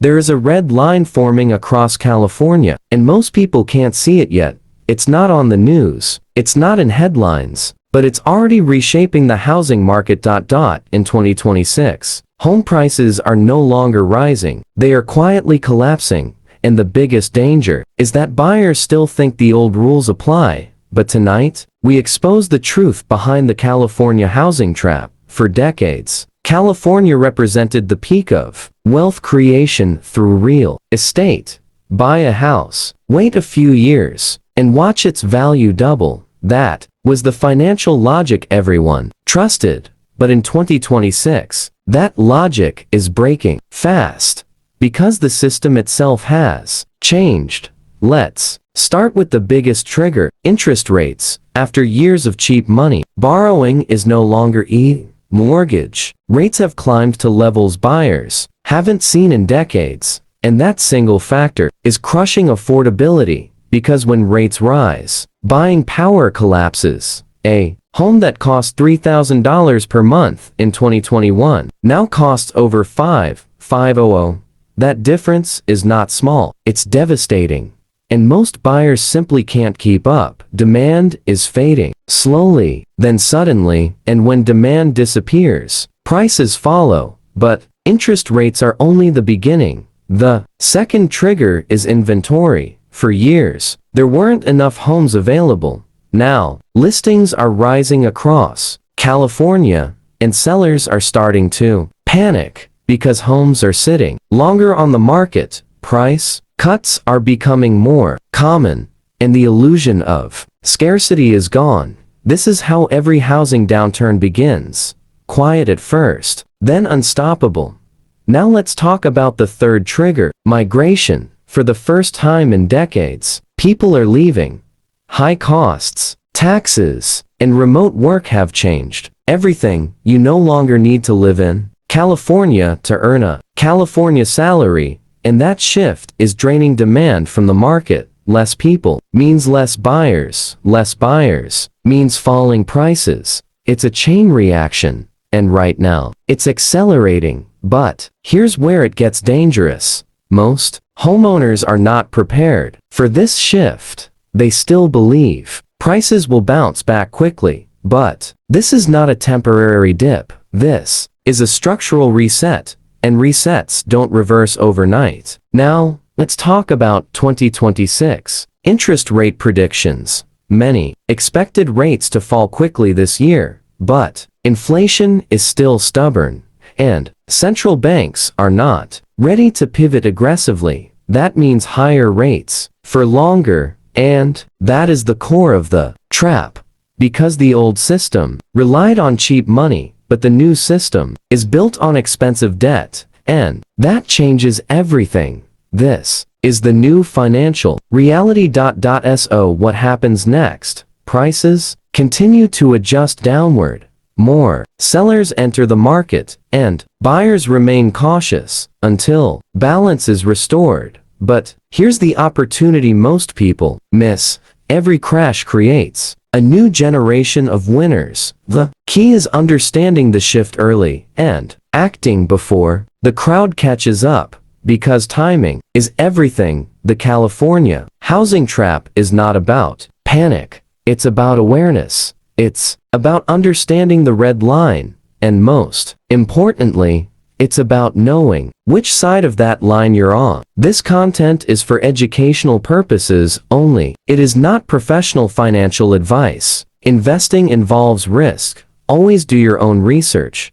There is a red line forming across California, and most people can't see it yet. It's not on the news, it's not in headlines, but it's already reshaping the housing market. In 2026, home prices are no longer rising, they are quietly collapsing, and the biggest danger is that buyers still think the old rules apply. But tonight, we expose the truth behind the California housing trap. For decades, California represented the peak of wealth creation through real estate. Buy a house, wait a few years, and watch its value double. That was the financial logic everyone trusted. But in 2026, that logic is breaking fast because the system itself has changed. Let's start with the biggest trigger, interest rates. After years of cheap money, borrowing is no longer mortgage rates have climbed to levels buyers haven't seen in decades, and that single factor is crushing affordability, because when rates rise, buying power collapses. A home that cost $3,000 per month in 2021 now costs over $5,500. That difference is not small, it's devastating. And most buyers simply can't keep up. Demand is fading, slowly, then suddenly, and when demand disappears, prices follow. But interest rates are only the beginning. The second trigger is inventory. For years, there weren't enough homes available. Now, listings are rising across California, and sellers are starting to panic because homes are sitting longer on the market. Price cuts are becoming more common, and the illusion of scarcity is gone. This is how every housing downturn begins. Quiet at first, then unstoppable. Now let's talk about the third trigger, migration. For the first time in decades, people are leaving. High costs, taxes, and remote work have changed everything. You no longer need to live in California to earn a California salary. And that shift is draining demand from the market. Less people means less buyers means falling prices. It's a chain reaction, and right now, it's accelerating. But here's where it gets dangerous. Most homeowners are not prepared for this shift. They still believe prices will bounce back quickly. But this is not a temporary dip. This is a structural reset. And resets don't reverse overnight. Now, let's talk about 2026. Interest rate predictions. Many expected rates to fall quickly this year, but inflation is still stubborn, and central banks are not ready to pivot aggressively. That means higher rates for longer, and that is the core of the trap. Because the old system relied on cheap money, but the new system is built on expensive debt, and that changes everything. This is the new financial reality. So what happens next? Prices continue to adjust downward. More sellers enter the market, and buyers remain cautious until balance is restored. But here's the opportunity most people miss. Every crash creates a new generation of winners. The key is understanding the shift early and acting before the crowd catches up, because timing is everything. The California housing trap is not about panic. It's about awareness. It's about understanding the red line, and most importantly, it's about knowing which side of that line you're on. This content is for educational purposes only. It is not professional financial advice. Investing involves risk. Always do your own research.